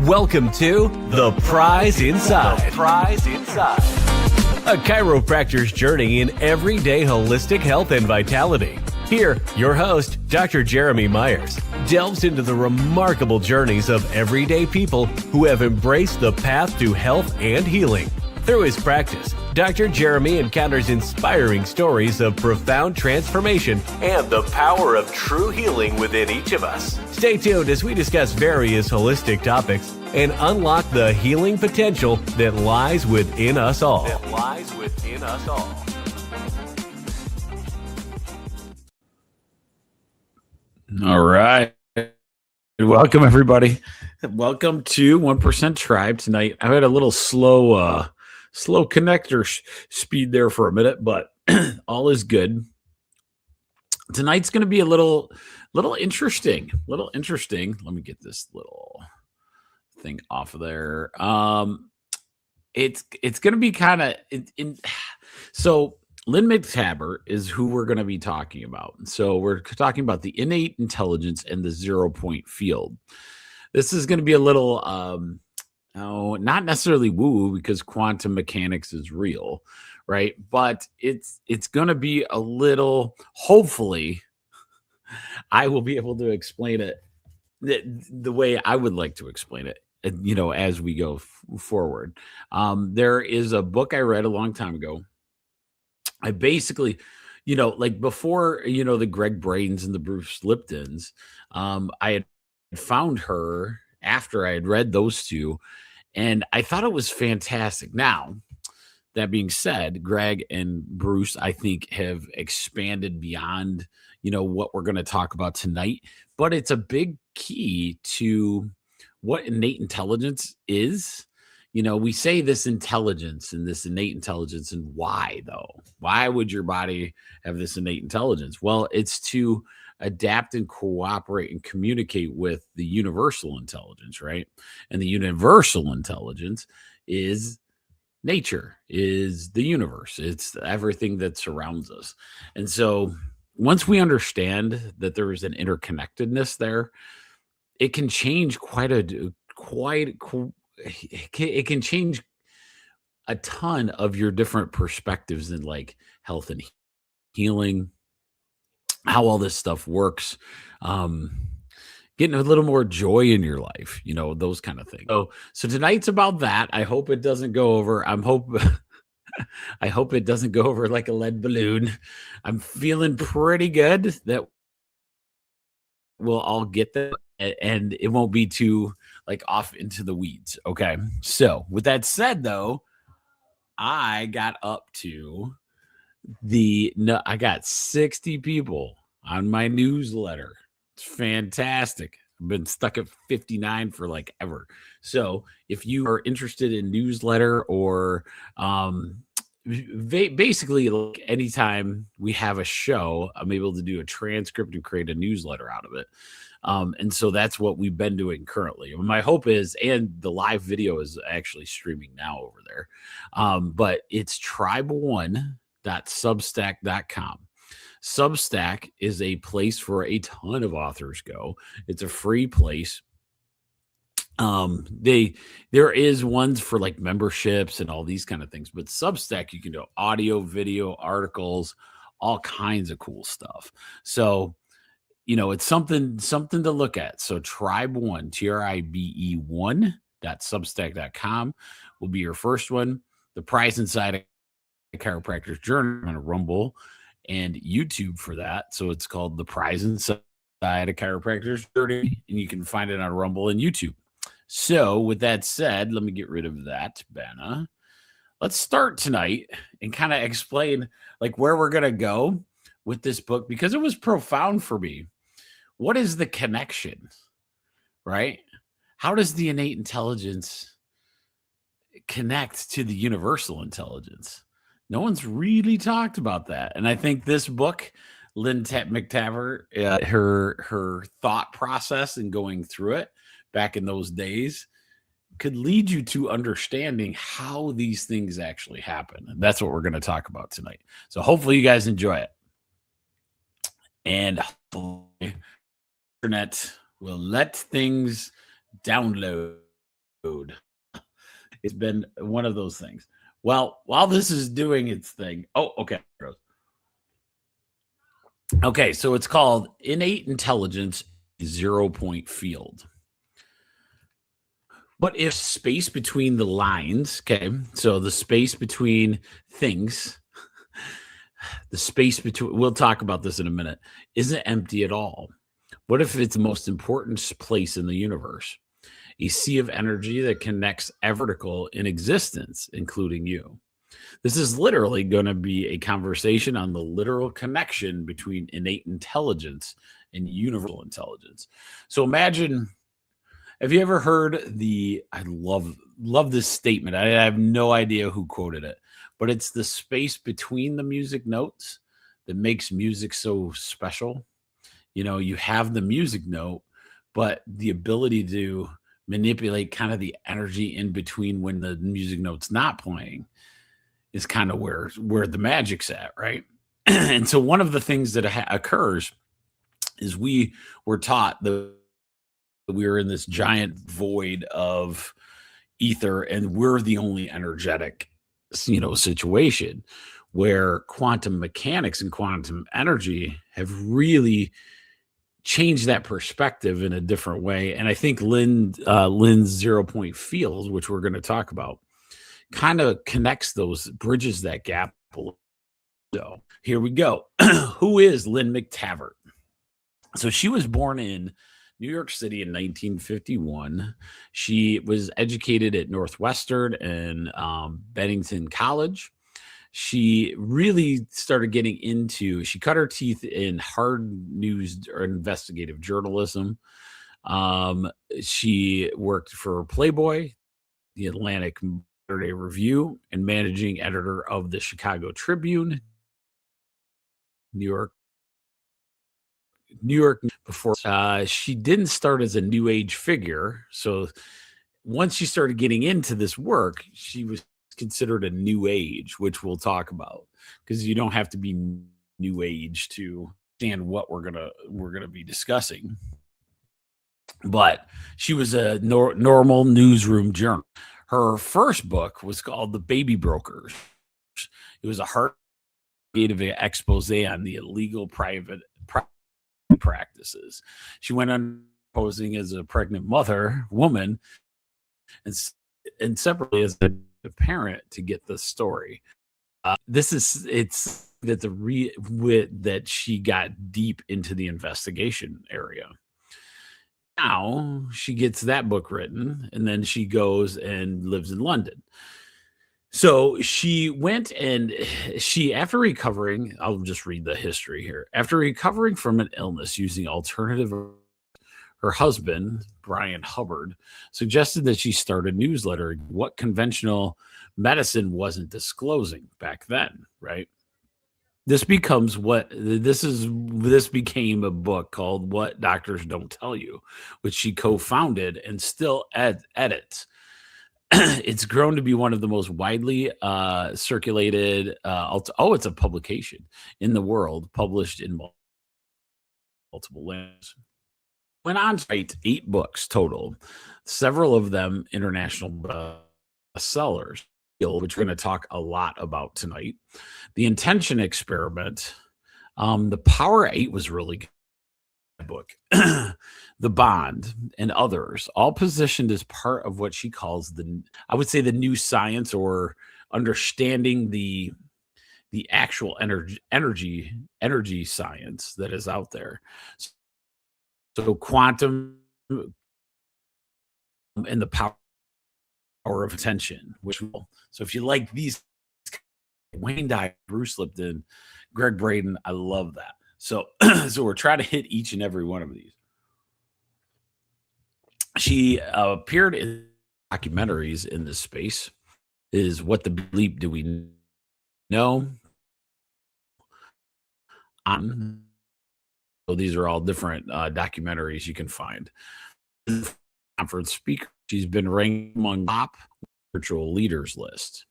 Welcome to The Prize Inside. A chiropractor's journey in everyday holistic health and vitality. Here, your host, Dr. Jeromy Myers, delves into the remarkable journeys of everyday people who have embraced the path to health and healing. Through his practice, Dr. Jeromy encounters inspiring stories of profound transformation and the power of true healing within each of us. Stay tuned as we discuss various holistic topics and unlock the healing potential that lies within us all. All right. Welcome, everybody. Welcome to 1% Tribe tonight. I had a little slow connector speed there for a minute, but all is good. Tonight's going to be a little interesting. Let me get this little thing off of there. It's going to be kind of so Lynne McTaggart is who we're going to be talking about. So we're talking about the innate intelligence and the 0-point field. This is going to be a little not necessarily woo because quantum mechanics is real, right? But it's going to be a little, hopefully I will be able to explain it the way I would like to explain it, as we go forward. There is a book I read a long time ago. I basically, like before, the Greg Brains and the Bruce Liptons, I had found her after I had read those two, and I thought it was fantastic. Now, that being said, Greg and Bruce, I think, have expanded beyond, what we're going to talk about tonight, but it's a big key to what innate intelligence is. We say this intelligence and this innate intelligence, and why though? Why would your body have this innate intelligence? Well, it's to adapt and cooperate and communicate with the universal intelligence, right? And the universal intelligence is nature, is the universe. It's everything that surrounds us. And so once we understand that there is an interconnectedness there, it can change it can change a ton of your different perspectives in like health and healing, how all this stuff works, getting a little more joy in your life, those kind of things. So tonight's about that. I hope it doesn't go over. I hope it doesn't go over like a lead balloon. I'm feeling pretty good that we'll all get that, and it won't be too like off into the weeds. Okay. So with that said, though, I got up to I got 60 people on my newsletter. It's fantastic. I've been stuck at 59 for like ever. So if you are interested in newsletter or basically like anytime we have a show, I'm able to do a transcript and create a newsletter out of it. And so that's what we've been doing currently. My hope is, and the live video is actually streaming now over there. But it's tribe1.substack.com. Substack is a place where a ton of authors go. It's a free place. There is ones for like memberships and all these kind of things, but Substack, you can do audio, video, articles, all kinds of cool stuff. So, it's something to look at. So tribe1, tribe1.substack.com will be your first one. The Prize Inside a Chiropractor's Journey on Rumble and YouTube for that. So it's called The Prize Inside had a chiropractor's journey, and you can find it on Rumble and YouTube. So with that said, let me get rid of that banner. Let's start tonight and kind of explain like where we're going to go with this book, because it was profound for me. What is the connection, right? How does the innate intelligence connect to the universal intelligence? No one's really talked about that. And I think this book, Lynne McTaggart, her thought process and going through it back in those days could lead you to understanding how these things actually happen. And that's what we're going to talk about tonight. So hopefully you guys enjoy it. And hopefully the internet will let things download. It's been one of those things. Well, while this is doing its thing. Oh, okay. Okay, so it's called Innate Intelligence 0-Point Field. But if space between the lines, okay, so the space between things, the space between, we'll talk about this in a minute, isn't empty at all. What if it's the most important place in the universe? A sea of energy that connects every particle in existence, including you. This is literally going to be a conversation on the literal connection between innate intelligence and universal intelligence. So imagine, have you ever heard I love this statement. I have no idea who quoted it, but it's the space between the music notes that makes music so special. You know, you have the music note, but the ability to manipulate kind of the energy in between when the music note's not playing is kind of where the magic's at, right? And so one of the things that occurs is we were taught that we were in this giant void of ether and we're the only energetic, situation, where quantum mechanics and quantum energy have really changed that perspective in a different way. And I think Lynn's 0-Point Field, which we're going to talk about, kind of connects those, bridges that gap. So here we go. Who is Lynne McTaggart? So she was born in New York City in 1951. She was educated at Northwestern and Bennington College. She really started getting into, she cut her teeth in hard news or investigative journalism. She worked for Playboy, the Atlantic Saturday Review, and managing editor of the Chicago Tribune, New York. Before she didn't start as a new age figure. So once she started getting into this work, she was considered a new age, which we'll talk about, because you don't have to be new age to understand what we're gonna be discussing. But she was a normal newsroom journalist. Her first book was called The Baby Brokers. It was a heart expose on the illegal private practices. She went on posing as a pregnant woman, and separately as a parent to get the story. It's that she got deep into the investigation area. Now she gets that book written, and then she goes and lives in London. So she went and after recovering, I'll just read the history here. After recovering from an illness using alternative, her husband, Brian Hubbard, suggested that she start a newsletter, what conventional medicine wasn't disclosing back then, right? This became a book called What Doctors Don't Tell You, which she co-founded and still edits. It's grown to be one of the most widely circulated, it's a publication in the world, published in multiple languages. Went on to write 8 books total, several of them international bestsellers, which we're going to talk a lot about tonight. The Intention Experiment, The Power 8 was really good book. The Bond and others, all positioned as part of what she calls the new science, or understanding the actual energy science that is out there. So quantum and the power of attention, so if you like these, Wayne Dyer, Bruce Lipton, Greg Braden, I love that. So, so we're trying to hit each and every one of these. She appeared in documentaries in this space. Is What the Bleep Do We Know? So these are all different documentaries you can find. Conference speaker. She's been ranked among top spiritual leaders list.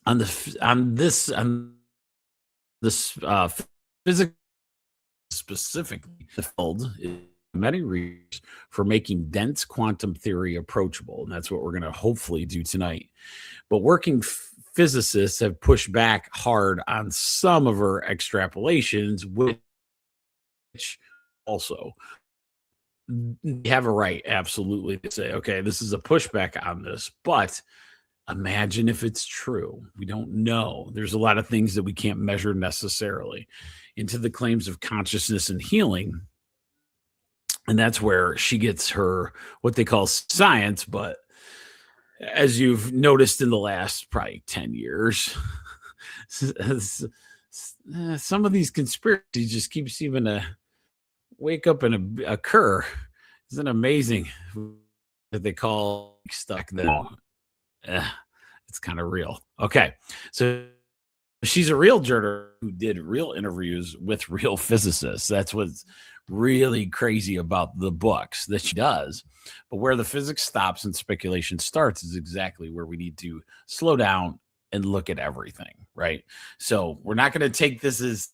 On this physics specifically, the field is many reasons for making dense quantum theory approachable, and that's what we're going to hopefully do tonight. But working physicists have pushed back hard on some of her extrapolations, which also they have a right, absolutely, to say, okay, this is a pushback on this, but imagine if it's true. We don't know. There's a lot of things that we can't measure necessarily. Into the claims of consciousness and healing. And that's where she gets her what they call science. But as you've noticed in the last probably 10 years, some of these conspiracies just keep seeming to wake up and occur. Isn't it amazing that they call stuck that it's kind of real? Okay, so she's a real journaler who did real interviews with real physicists. That's what's really crazy about the books that she does. But where the physics stops and speculation starts is exactly where we need to slow down and look at everything, right? So we're not going to take this as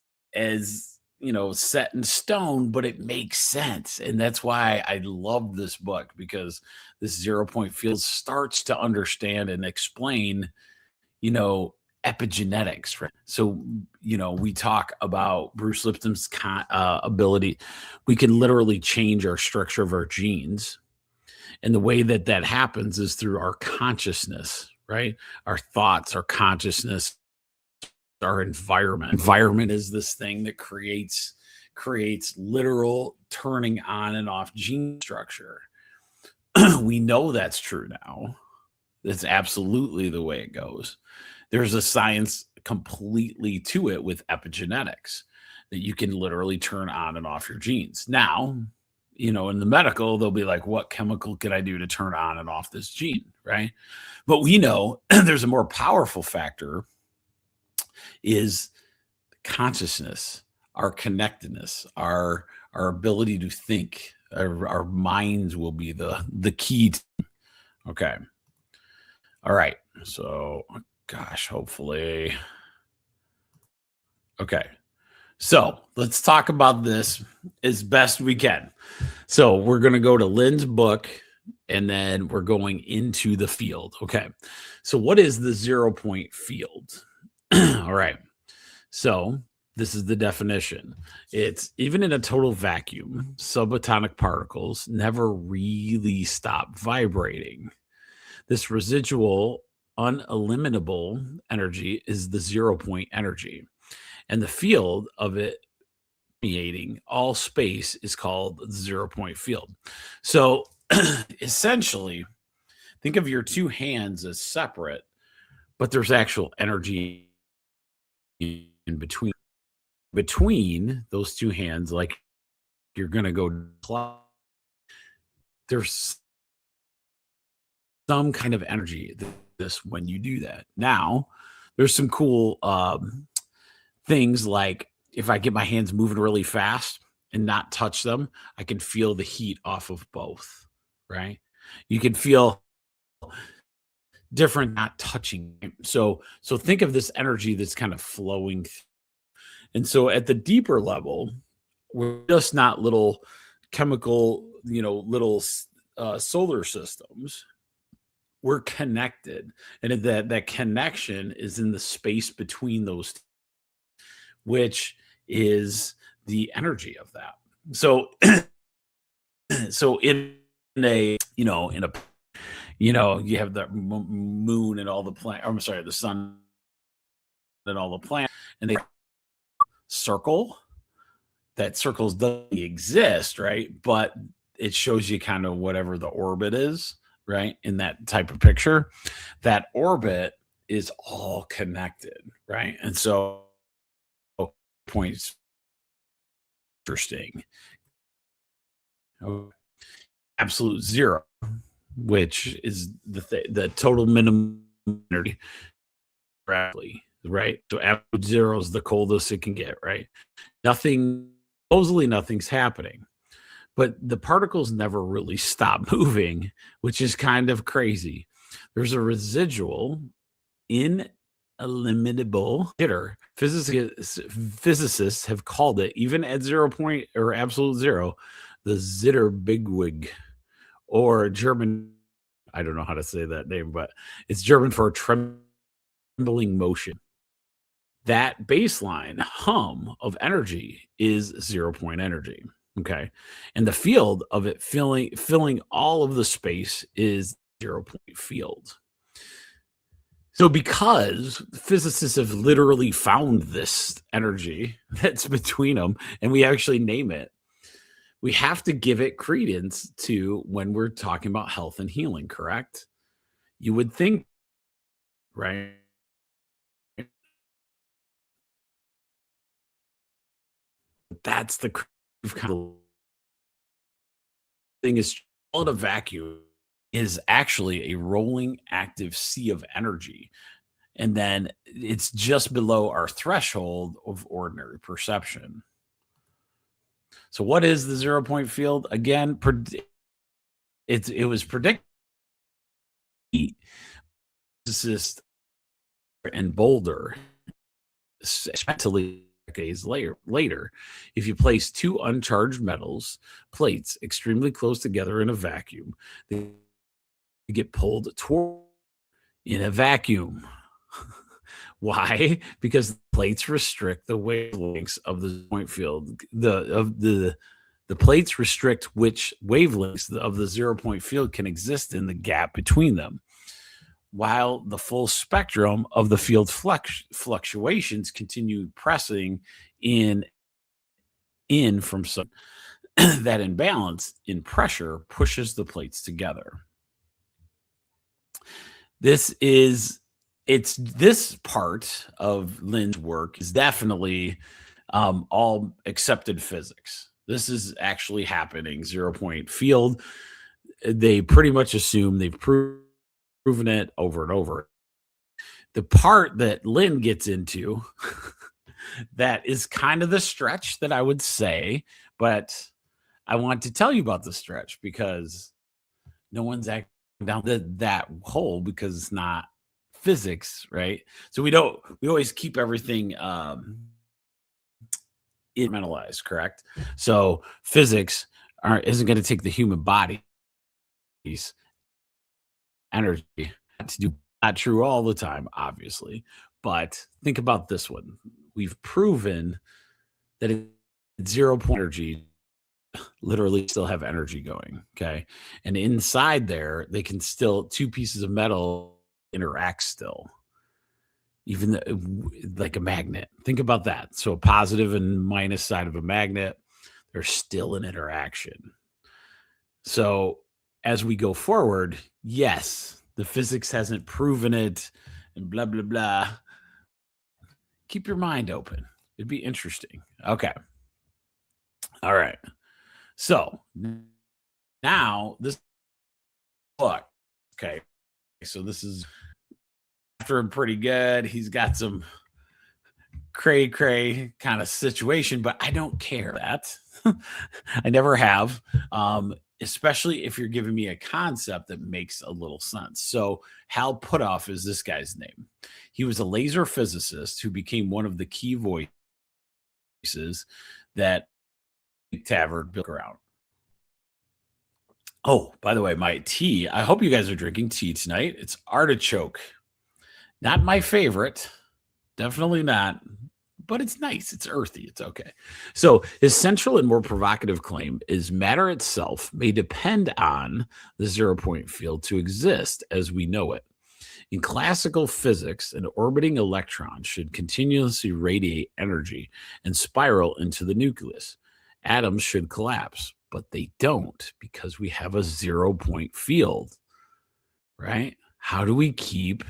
set in stone, but it makes sense. And that's why I love this book, because this 0 point field starts to understand and explain, epigenetics, right? So, we talk about Bruce Lipton's ability. We can literally change our structure of our genes. And the way that happens is through our consciousness, right? Our thoughts, our consciousness, our environment. Environment is this thing that creates literal turning on and off gene structure. We know that's true now. That's absolutely the way it goes. There's a science completely to it with epigenetics that you can literally turn on and off your genes. Now, in the medical, they'll be like, what chemical can I do to turn on and off this gene, right? But we know there's a more powerful factor, is consciousness, our connectedness, our ability to think. Our minds will be the key. Okay. All right. So, gosh, hopefully. Okay. So let's talk about this as best we can. So we're going to go to Lynne's book, and then we're going into the field. Okay. So what is the 0 point field? All right. So this is the definition. It's even in a total vacuum, subatomic particles never really stop vibrating. This residual, uneliminable energy is the 0 point energy. And the field of it permeating all space is called the 0 point field. So essentially, think of your two hands as separate, but there's actual energy in between those two hands. Like you're going to go, there's some kind of energy this when you do that. Now, there's some cool things like if I get my hands moving really fast and not touch them, I can feel the heat off of both, right? You can feel different not touching. So think of this energy that's kind of flowing. And so at the deeper level, we're just not little chemical, little solar systems. We're connected. And that connection is in the space between those two, which is the energy of that. So, in a, you have the moon and all the planets. I'm sorry, the sun and all the planets, and they circle. that circles doesn't exist, right? But it shows you kind of whatever the orbit is, right? In that type of picture, that orbit is all connected, right? And so points interesting. Absolute zero, which is the total minimum energy, right? So absolute zero is the coldest it can get, right? Supposedly nothing's happening, but the particles never really stop moving, which is kind of crazy. There's a residual ineliminable jitter. Physicists have called it, even at 0 point or absolute zero, the zitter bigwig, or German. I don't know how to say that name, but it's German for trembling motion. That baseline hum of energy is 0 point energy. Okay. And the field of it filling all of the space is 0 point field. So because physicists have literally found this energy that's between them, and we actually name it, we have to give it credence to when we're talking about health and healing, correct? You would think, right? That's the kind of thing is all in a vacuum is actually a rolling active sea of energy. And then it's just below our threshold of ordinary perception. So what is the 0 point field? Again, it was predicted physicist and Boulder, especially decades later, if you place two uncharged metals plates extremely close together in a vacuum, they get pulled toward in a vacuum. Why? Because the plates restrict the wavelengths of the point field. The plates restrict which wavelengths of the 0 point field can exist in the gap between them, while the full spectrum of the field fluctuations continue pressing in from some that imbalance in pressure pushes the plates together. This part of Lynne's work is definitely all accepted physics. This is actually happening. 0 point field. They pretty much assume they've proven it over and over. The part that Lynne gets into that is kind of the stretch that I would say, but I want to tell you about the stretch because no one's acting down that hole because it's not physics, right? So we always keep everything incrementalized, correct? So physics isn't going to take the human body's energy to do. Not true all the time, obviously, but think about this one. We've proven that at 0 point energy literally still have energy going, okay? And inside there, they can still, two pieces of metal interact still, even like a magnet. Think about that. So a positive and minus side of a magnet, there's still an interaction. So as we go forward, yes, the physics hasn't proven it and blah, blah, blah. Keep your mind open. It'd be interesting. Okay. All right. So now this book, okay. So this is after him pretty good. He's got some cray kind of situation, but I don't care that. I never have. Especially if you're giving me a concept that makes a little sense. So Hal Puthoff is this guy's name. He was a laser physicist who became one of the key voices that McTaggart built around. Oh, by the way, my tea, I hope you guys are drinking tea tonight. It's artichoke. Not my favorite. Definitely not. But it's nice. It's earthy. It's okay. So his central and more provocative claim is matter itself may depend on the 0 point field to exist as we know it. In classical physics, an orbiting electron should continuously radiate energy and spiral into the nucleus. atoms should collapse, but they don't because we have a 0 point field, right? How do we keep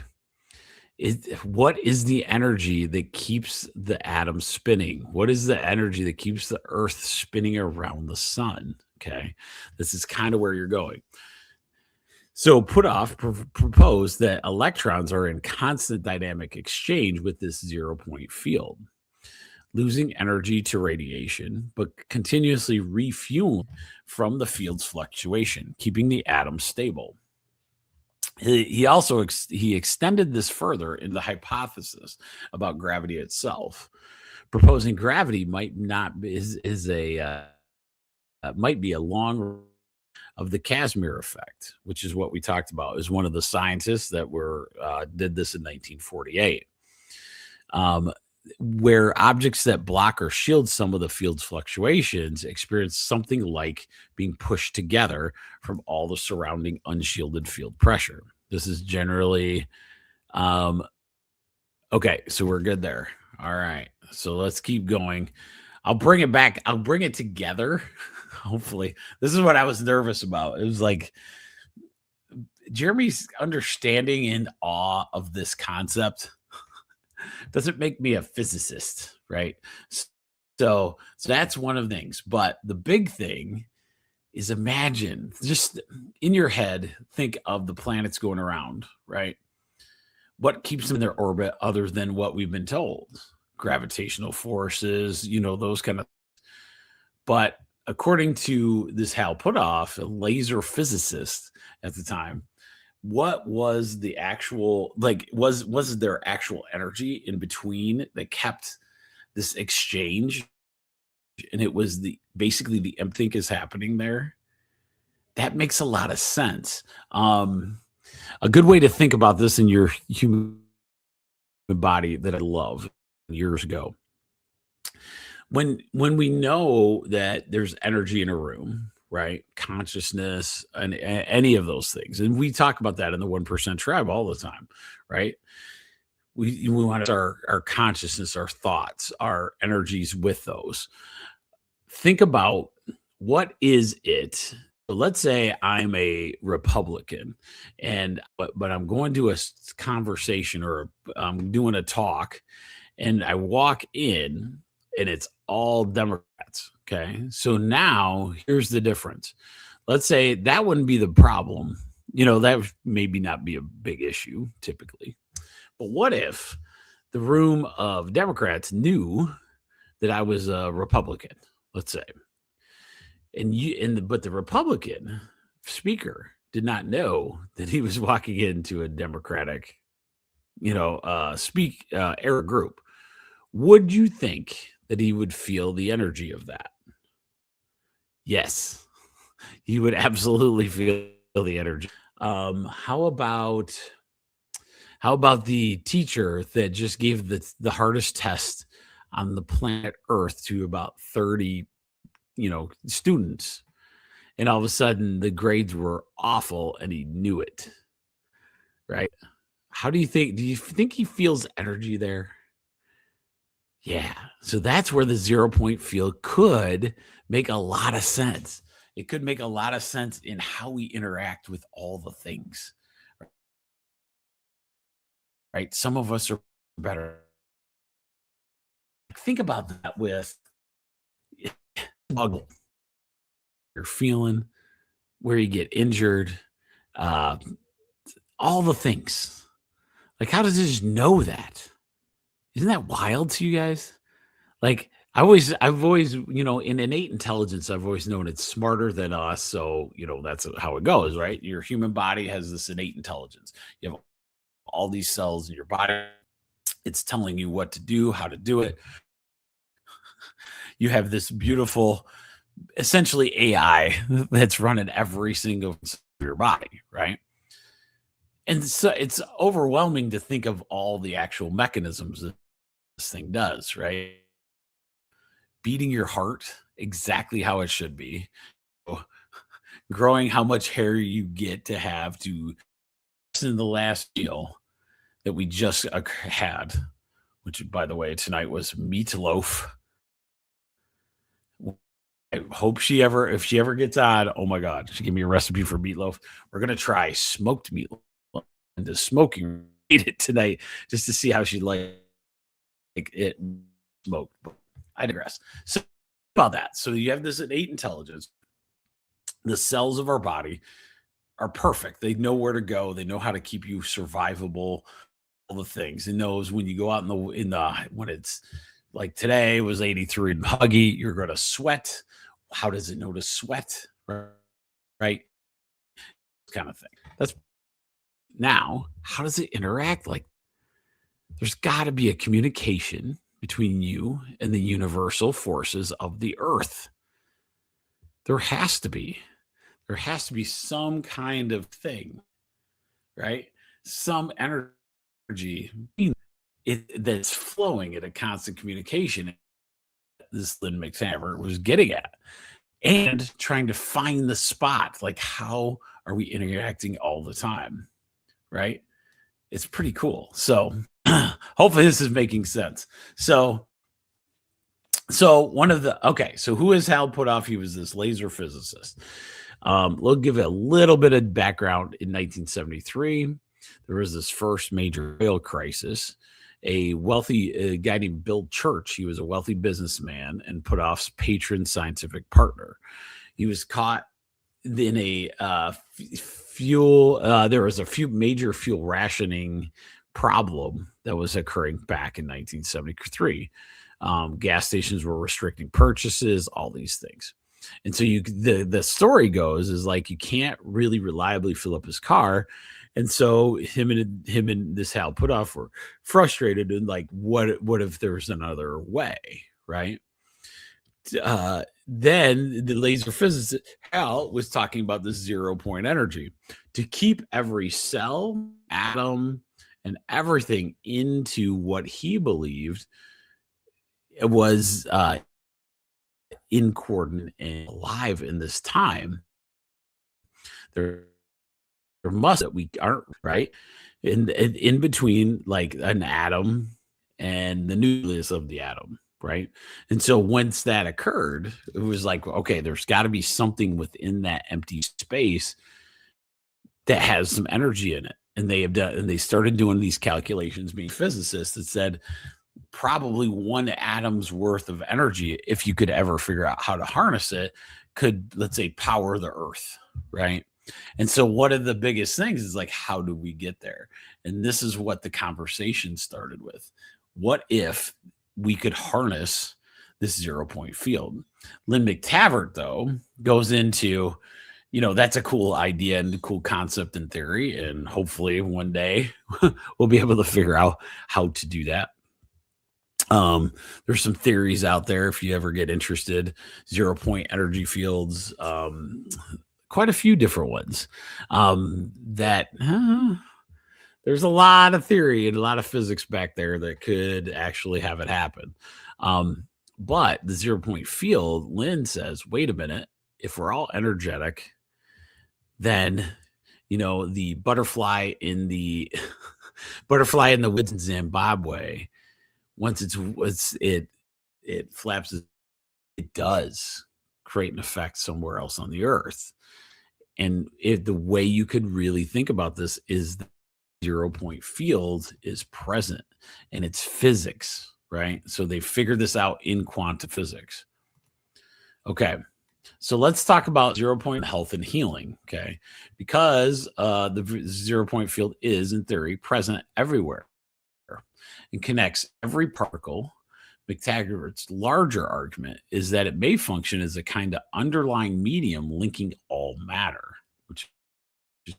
what is the energy that keeps the atom spinning? What is the energy that keeps the earth spinning around the sun? Okay. This is kind of where you're going. So proposed that electrons are in constant dynamic exchange with this 0 point field, losing energy to radiation, but continuously refueling from the field's fluctuation, keeping the atom stable. He also he extended this further in the hypothesis about gravity itself, proposing gravity might not be, might be a long of the Casimir effect, which is what we talked about. Is one of the scientists that did this in 1948, where objects that block or shield some of the field's fluctuations experience something like being pushed together from all the surrounding unshielded field pressure. This is generally okay. So we're good there. All right. So let's keep going. I'll bring it back. I'll bring it together. Hopefully, this is what I was nervous about. It was like Jeremy's understanding and awe of this concept doesn't make me a physicist, right? So that's one of the things. But the big thing is imagine just in your head, think of the planets going around, right? What keeps them in their orbit other than what we've been told? Gravitational forces, those kind of. But according to this Hal Puthoff, a laser physicist at the time, what was the actual, was there actual energy in between that kept this exchange? And it was basically the think is happening there. That makes a lot of sense. A good way to think about this in your human body that I love years ago. When we know that there's energy in a room, right? Consciousness and any of those things. And we talk about that in the 1% tribe all the time, right? We want our consciousness, our thoughts, our energies with those. Think about what is it. So let's say I'm a Republican but I'm going to a conversation or I'm doing a talk and I walk in and it's all Democrats. Okay. So now here's the difference. Let's say that wouldn't be the problem. That would maybe not be a big issue typically. But what if the room of Democrats knew that I was a Republican, let's say, but the Republican speaker did not know that he was walking into a Democratic, era group. Would you think that he would feel the energy of that? Yes, he would absolutely feel the energy. How about the teacher that just gave the hardest test on the planet Earth to about 30, students, and all of a sudden the grades were awful and he knew it, right? Do you think he feels energy there? Yeah. So that's where the 0 point field could make a lot of sense. It could make a lot of sense in how we interact with all the things, right? Some of us are better. Think about that with you're feeling, where you get injured, all the things. Like, how does it just know that? Isn't that wild to you guys? Like, I've always, in innate intelligence, I've always known it's smarter than us. So, that's how it goes, right? Your human body has this innate intelligence. You have all these cells in your body. It's telling you what to do, how to do it. You have this beautiful, essentially AI that's running every single of your body, right? And so it's overwhelming to think of all the actual mechanisms that this thing does, right? Beating your heart exactly how it should be, growing how much hair you get to have to in the last meal that we just had, which by the way, tonight was meatloaf I hope if she ever gets on, oh my God, she gave me a recipe for meatloaf. We're going to try smoked meatloaf and the smoking eat it tonight just to see how she like it smoked. But I digress. So about that. So you have this innate intelligence. The cells of our body are perfect. They know where to go. They know how to keep you survivable. All the things. It knows when you go out when it's like today it was 83 and huggy, you're going to sweat. How does it know to sweat? Right? Kind of thing. That's now. How does it interact? Like there's got to be a communication between you and the universal forces of the earth. There has to be. There has to be some kind of thing, right? Some energy that's flowing at a constant communication. This Lynne McTaggart was getting at, and trying to find the spot. Like, how are we interacting all the time? Right? It's pretty cool. So hopefully this is making sense. So who is Hal Puthoff? He was this laser physicist. We'll give it a little bit of background. In 1973, there was this first major oil crisis. A wealthy guy named Bill Church, he was a wealthy businessman and Puthoff's patron scientific partner. He was caught in a there was a major fuel rationing problem that was occurring back in 1973. Gas stations were restricting purchases, all these things. And so the story goes is like you can't really reliably fill up his car. And so him and this Hal Puthoff were frustrated and like, what if there's another way, right? Then the laser physicist Hal was talking about this 0 point energy to keep every cell, atom, and everything into what he believed it was in coordinate and alive in this time. There must that we aren't right in between like an atom and the nucleus of the atom, right? And so once that occurred, it was like, okay, there's got to be something within that empty space that has some energy in it. And they started doing these calculations, being physicists, that said probably one atom's worth of energy, if you could ever figure out how to harness it, could, let's say, power the earth, right? And so one of the biggest things is like, how do we get there? And this is what the conversation started with. What if we could harness this 0 point field? Lynne McTaggart, though, goes into, that's a cool idea and a cool concept in theory. And hopefully one day we'll be able to figure out how to do that. There's some theories out there if you ever get interested, 0 point energy fields, quite a few different ones, that there's a lot of theory and a lot of physics back there that could actually have it happen. But the 0 point field, Lynn says, wait a minute, if we're all energetic, then, the butterfly in the woods in Zimbabwe, once it flaps, it does create an effect somewhere else on the earth. And the way you could really think about this is the 0 point field is present and it's physics, right? So they figured this out in quantum physics. Okay. So let's talk about 0 point health and healing. Okay. Because the 0 point field is in theory present everywhere and connects every particle. McTaggart's larger argument is that it may function as a kind of underlying medium linking all matter, which is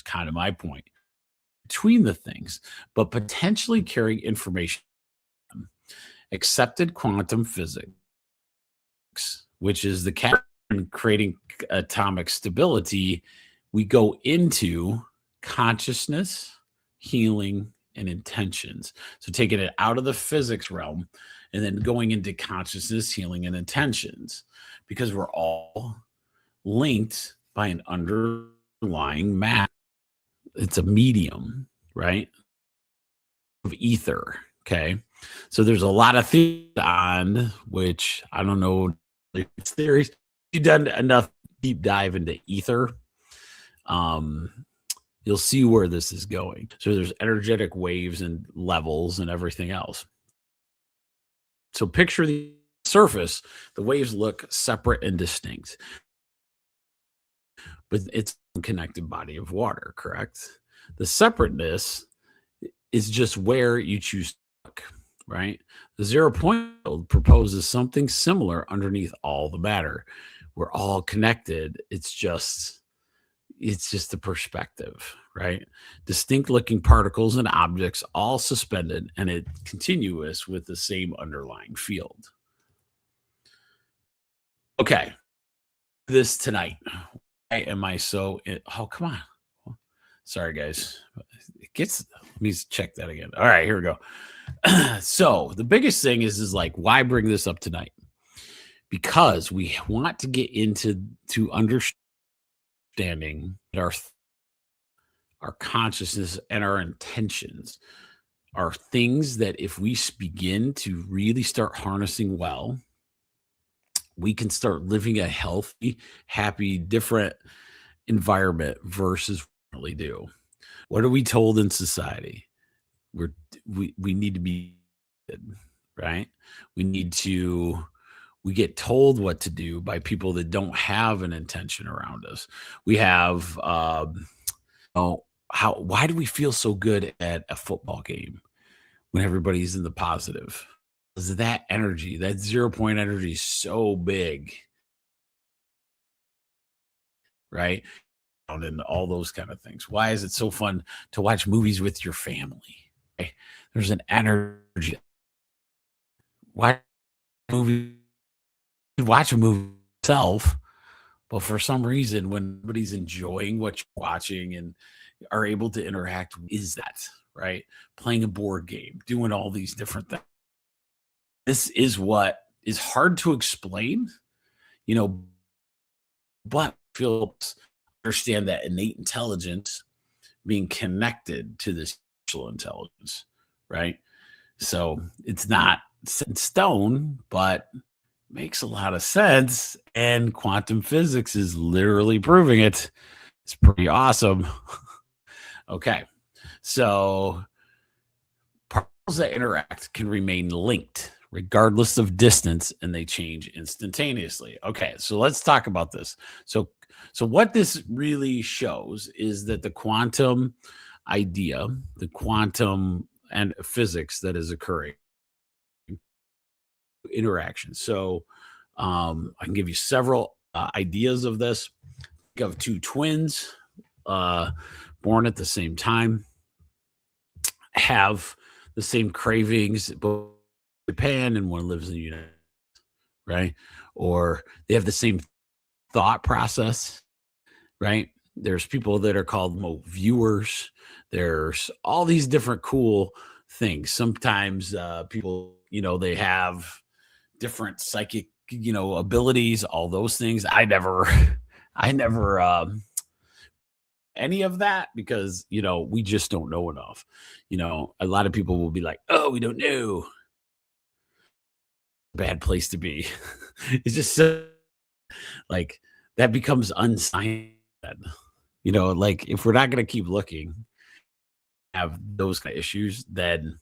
kind of my point, between the things, but potentially carrying information. Accepted quantum physics, which is the creating atomic stability, we go into consciousness, healing, and intentions. So taking it out of the physics realm and then going into consciousness, healing, and intentions, because we're all linked by an underlying matter. It's a medium, right? Of ether. Okay. So there's a lot of things on which I don't know theories. You've done enough deep dive into ether, you'll see where this is going. So there's energetic waves and levels and everything else. So picture the surface, the waves look separate and distinct, but it's a connected body of water, correct? The separateness is just where you choose to look, right? The 0 point field proposes something similar underneath all the matter. We're all connected. It's just the perspective, right? Distinct looking particles and objects all suspended and it continuous with the same underlying field. Okay, this tonight. Why am I so? Oh, come on. Sorry, guys. Let me check that again. All right, here we go. So the biggest thing is like, why bring this up tonight? Because we want to get into understanding our consciousness and our intentions are things that if we begin to really start harnessing well, we can start living a healthy, happy, different environment versus what we do. What are we told in society? We need to be right. We get told what to do by people that don't have an intention around us. We have why do we feel so good at a football game when everybody's in the positive? Because that energy, that 0 point energy is so big, right? And all those kind of things. Why is it so fun to watch movies with your family? Okay? There's an energy. Why watch a movie itself, but for some reason, when somebody's enjoying what you're watching and are able to interact, is that right? Playing a board game, doing all these different things. This is what is hard to explain, but feels understand that innate intelligence being connected to this spiritual intelligence, right? So it's not set in stone, but makes a lot of sense. And quantum physics is literally proving it. It's pretty awesome. Okay. So particles that interact can remain linked regardless of distance and they change instantaneously. Okay. So let's talk about this. So what this really shows is that the quantum idea, the quantum and physics that is occurring, interaction. So I can give you several ideas of this. You have two twins born at the same time, have the same cravings, both in Japan and one lives in the United States, right? Or they have the same thought process, right? There's people that are called viewers. There's all these different cool things. Sometimes people, they have different psychic, abilities, all those things. I never any of that because, we just don't know enough. A lot of people will be like, oh, we don't know. Bad place to be. It's just so, like that becomes unscientific. Like if we're not going to keep looking, have those kind of issues, then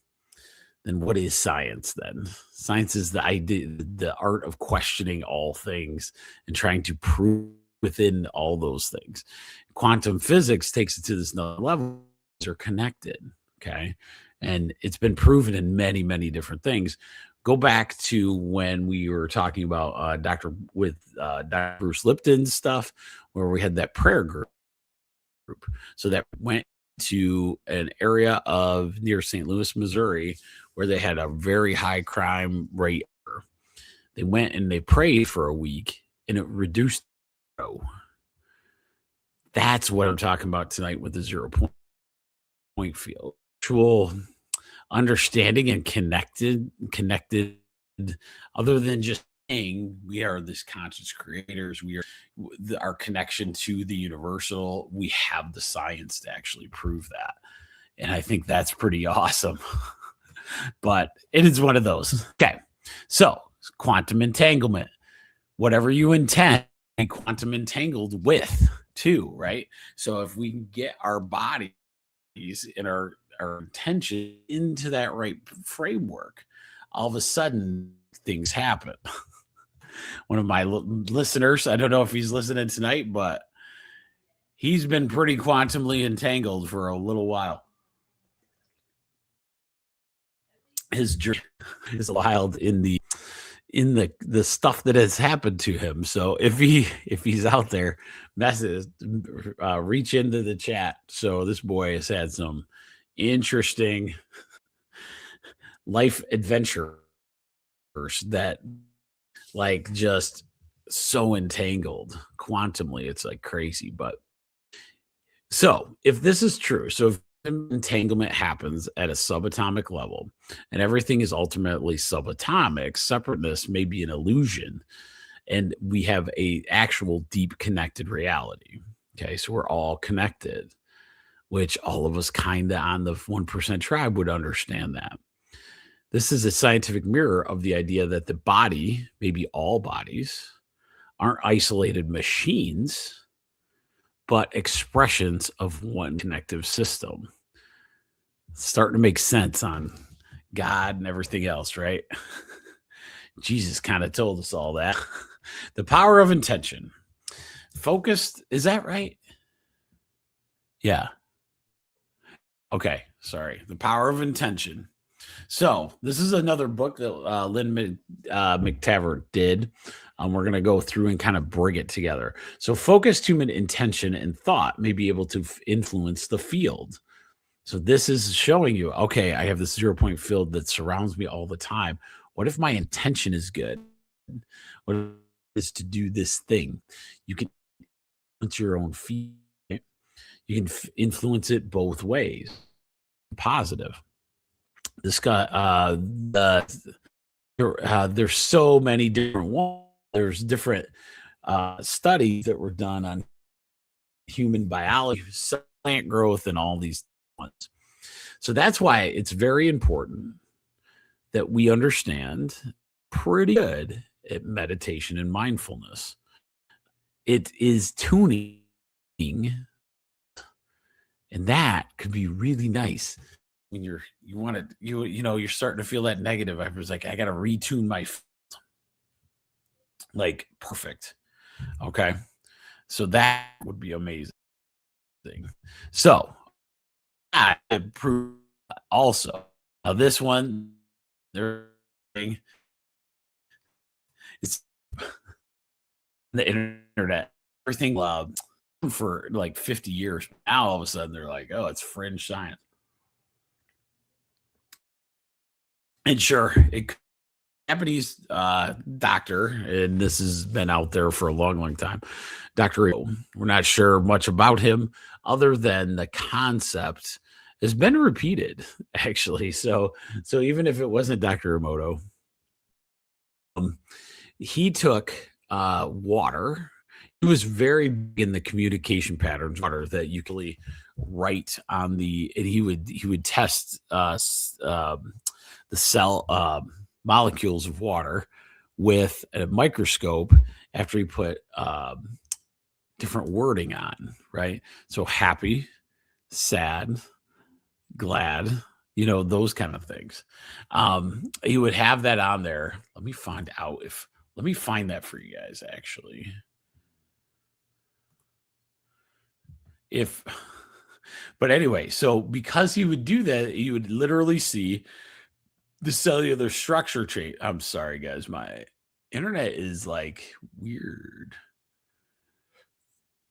what is science then? Science is the idea, the art of questioning all things and trying to prove within all those things. Quantum physics takes it to this another level. They're connected, okay? And it's been proven in many, many different things. Go back to when we were talking about Dr. Bruce Lipton's stuff, where we had that prayer group. So that went to an area of near St. Louis, Missouri, where they had a very high crime rate. They went and they prayed for a week and it reduced. That's what I'm talking about tonight with the 0 point field. Actual understanding and connected, other than just saying we are this conscious creators, we are our connection to the universal. We have the science to actually prove that. And I think that's pretty awesome. But it is one of those. Okay. So quantum entanglement. whatever you intend, and quantum entangled with too, right? So if we can get our bodies and our intention into that right framework, all of a sudden things happen. One of my listeners, I don't know if he's listening tonight, but he's been pretty quantumly entangled for a little while. His journey is wild in the stuff that has happened to him. So if he's out there, reach into the chat. So this boy has had some interesting life adventures that like just so entangled quantumly. It's like crazy. But so if this is true, so if entanglement happens at a subatomic level and everything is ultimately subatomic, separateness may be an illusion, and we have a actual deep connected reality. Okay, so we're all connected, which all of us kind of on the 1% tribe would understand that. This is a scientific mirror of the idea that the body, maybe all bodies, aren't isolated machines, but expressions of one connective system. It's starting to make sense on God and everything else, right? Jesus kind of told us all that. The power of intention. Focused, is that right? Yeah. Okay, sorry. The power of intention. So this is another book that Lynne McTaggart did. We're going to go through and kind of bring it together. So focused human intention and thought may be able to influence the field. So this is showing you, okay, I have this 0-point field that surrounds me all the time. What if my intention is good? What is to do this thing? You can influence your own field. You can influence it both ways. Positive. This guy, there's so many different ones. There's different studies that were done on human biology, plant growth, and all these ones. So that's why it's very important that we understand pretty good at meditation and mindfulness. It is tuning, and that could be really nice when you're starting to feel that negative. I was like, I got to retune my like perfect. Okay. So that would be amazing. So I improve also. Now this one, it's the internet, everything for like 50 years. Now all of a sudden they're like, oh, it's fringe science. And sure, Japanese doctor, and this has been out there for a long, long time. Dr. We're not sure much about him other than the concept has been repeated, actually. So even if it wasn't Dr. Emoto, he took water. He was very big in the communication patterns water that you can write on the, and he would test the cell molecules of water with a microscope after he put different wording on, right? So happy, sad, glad, those kind of things. He would have that on there. Let me find that for you guys, actually. But anyway, so because he would do that, you would literally see the cellular structure change. I'm sorry, guys. My internet is like weird.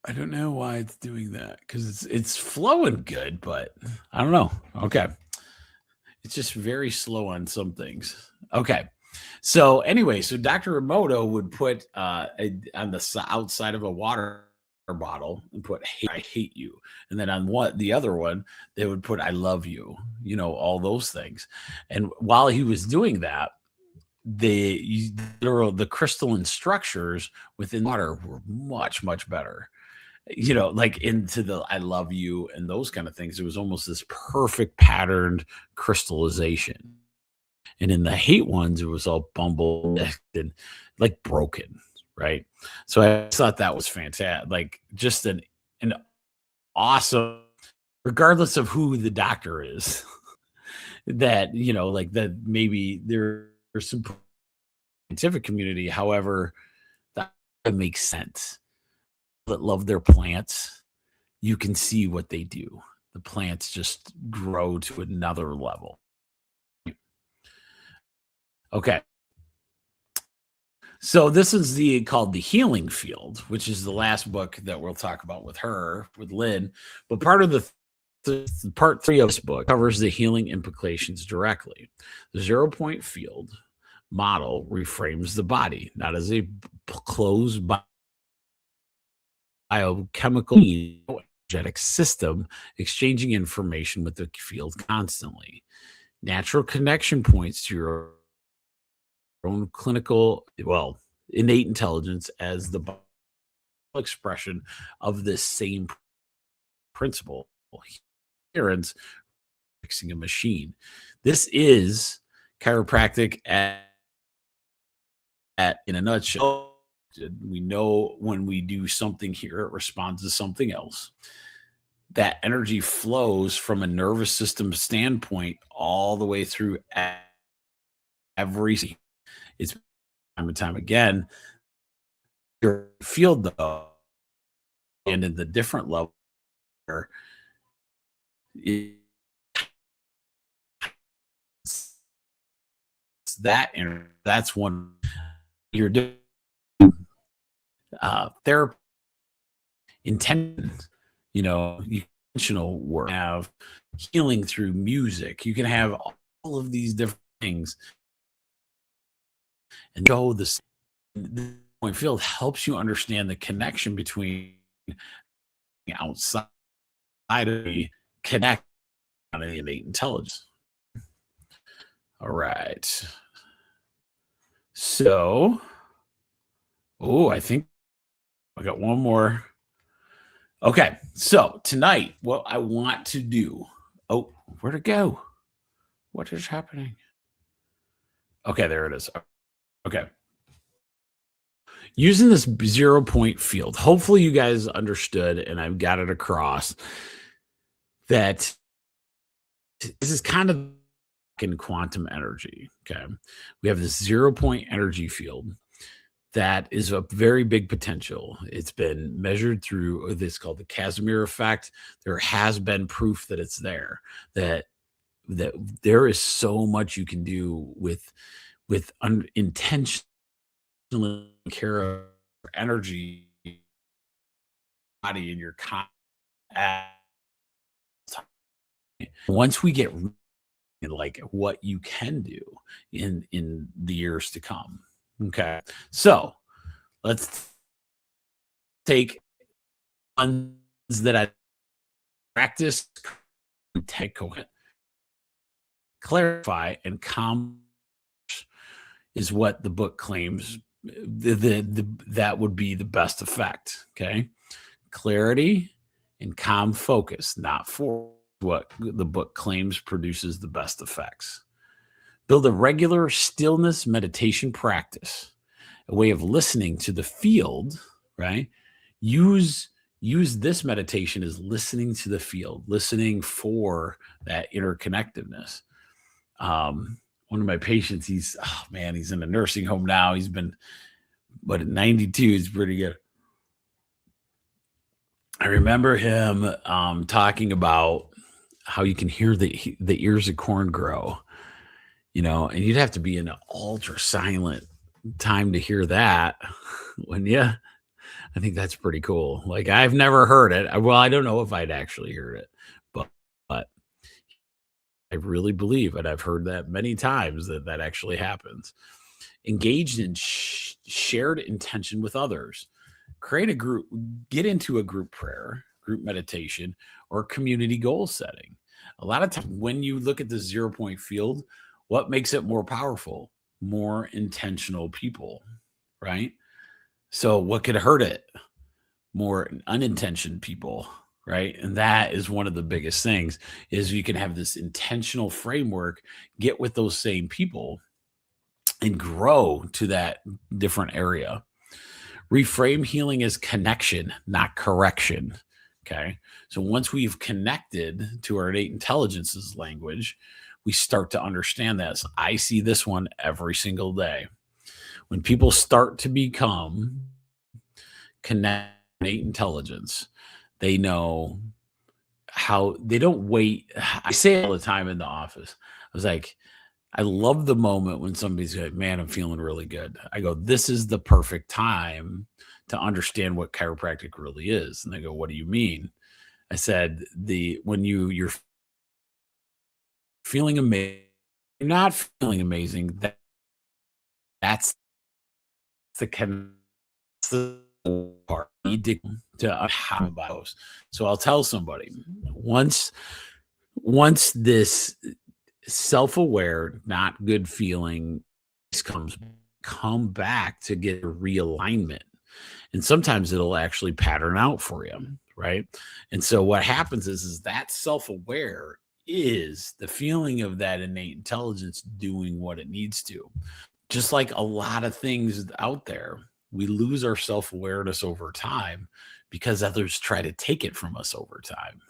I don't know why it's doing that because it's flowing good, but I don't know. Okay. It's just very slow on some things. Okay. So anyway, so Dr. Emoto would put on the outside of a water bottle and put I hate you, and then on the other one they would put I love you, all those things. And while he was doing that, the crystalline structures within water were much, much better, like into the I love you and those kind of things. It was almost this perfect patterned crystallization. And in the hate ones, it was all bumbled and like broken, right? So I thought that was fantastic. Like just an awesome, regardless of who the doctor is, that, like that maybe there's some scientific community. However, that makes sense. That love their plants, you can see what they do. The plants just grow to another level. Okay. So this is called The Healing Field, which is the last book that we'll talk about with Lynne. But part of part 3 of this book covers the healing implications directly. The 0-point field model reframes the body, not as a closed biochemical energetic system, exchanging information with the field constantly. Natural connection points to your own innate intelligence as the expression of this same principle. Appearance fixing a machine. This is chiropractic in a nutshell. We know when we do something here, it responds to something else. That energy flows from a nervous system standpoint all the way through every. It's time and time again. Your field, though, and in the different level, that's one you're doing therapy intentions, intentional work, have healing through music. You can have all of these different things and show the point field helps you understand the connection between outside of the connect on the innate intelligence. All right. So, I think I got one more. Okay. So tonight, what I want to do. Oh, where'd it go? What is happening? Okay, there it is. Okay. Using this 0-point field, hopefully you guys understood, and I've got it across, that this is kind of in quantum energy. Okay. We have this 0-point energy field that is a very big potential. It's been measured through this called the Casimir effect. There has been proof that it's there, that there is so much you can do with intentionally care of energy, body, and your once we get like what you can do in the years to come. Okay, so let's take ones that I practice, clarify, and calm is what the book claims that would be the best effect. Okay, clarity and calm focus, not for what the book claims produces the best effects. Build a regular stillness meditation practice, a way of listening to the field, right? Use this meditation as listening to the field, listening for that interconnectedness. One of my patients, he's in a nursing home now. He's been, but at 92, he's pretty good. I remember him talking about how you can hear the ears of corn grow, and you'd have to be in an ultra silent time to hear that, wouldn't you? I think that's pretty cool. Like, I've never heard it. Well, I don't know if I'd actually heard it, but I really believe, and I've heard that many times, that actually happens. Engaged in shared intention with others. Create a group, get into a group prayer, group meditation, or community goal setting. A lot of times when you look at the 0-point field, what makes it more powerful? More intentional people, right? So what could hurt it? More unintentioned people, right? And that is one of the biggest things, is you can have this intentional framework, get with those same people and grow to that different area. Reframe healing as connection, not correction. Okay. So once we've connected to our innate intelligence's language, we start to understand this. I see this one every single day. When people start to become connected to innate intelligence, they know how they don't wait. I say it all the time in the office. I was like, I love the moment when somebody's like, man, I'm feeling really good. I go, this is the perfect time to understand what chiropractic really is. And they go, what do you mean? I said, when you're feeling amazing, you're not feeling amazing. That's the part. You need to how about those. So I'll tell somebody once this self-aware, not good feeling come back to get a realignment. And sometimes it'll actually pattern out for you, right? And so what happens is that self-aware is the feeling of that innate intelligence doing what it needs to. Just like a lot of things out there, we lose our self-awareness over time because others try to take it from us over time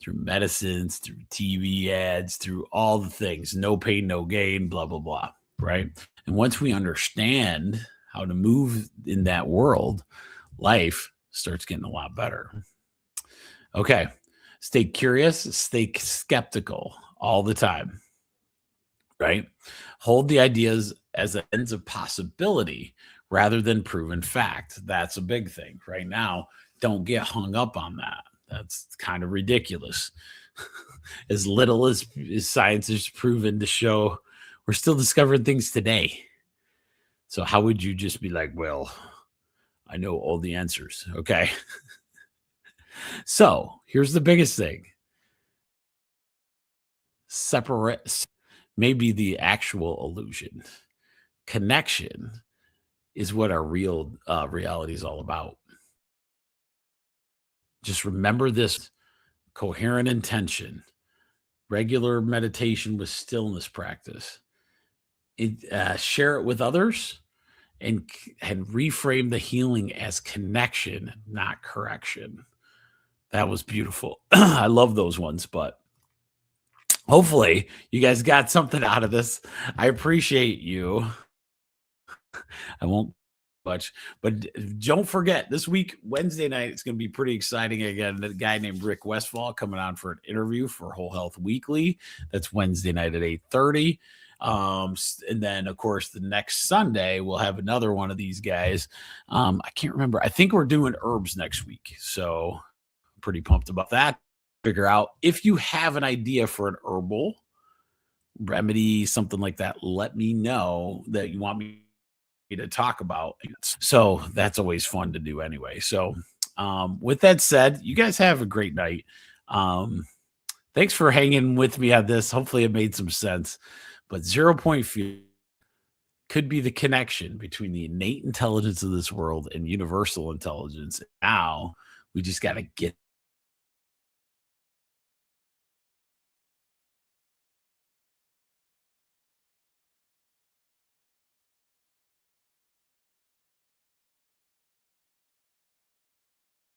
through medicines, through TV ads, through all the things, no pain, no gain, blah, blah, blah, right? And once we understand how to move in that world, life starts getting a lot better. Okay. Stay curious, stay skeptical all the time, right? Hold the ideas as ends of possibility rather than proven fact. That's a big thing right now. Don't get hung up on that. That's kind of ridiculous. As little as science has proven to show, we're still discovering things today. So how would you just be like, well, I know all the answers. Okay. So here's the biggest thing. Separate may be the actual illusion. Connection is what our real reality is all about. Just remember this: coherent intention, regular meditation with stillness practice. Share it with others and reframe the healing as connection, not correction. That was beautiful. I love those ones, but hopefully you guys got something out of this. I appreciate you. I won't much, but don't forget this week, Wednesday night, it's going to be pretty exciting again. A guy named Rick Westfall coming on for an interview for Whole Health Weekly. That's Wednesday night at 8:30. And then of course the next Sunday we'll have another one of these guys. I can't remember. I think we're doing herbs next week. So I'm pretty pumped about that. Figure out if you have an idea for an herbal remedy, something like that, let me know that you want me to talk about. So that's always fun to do anyway. So with that said, you guys have a great night. Thanks for hanging with me on this. Hopefully it made some sense. But 0 point fear could be the connection between the innate intelligence of this world and universal intelligence. Now we just got to get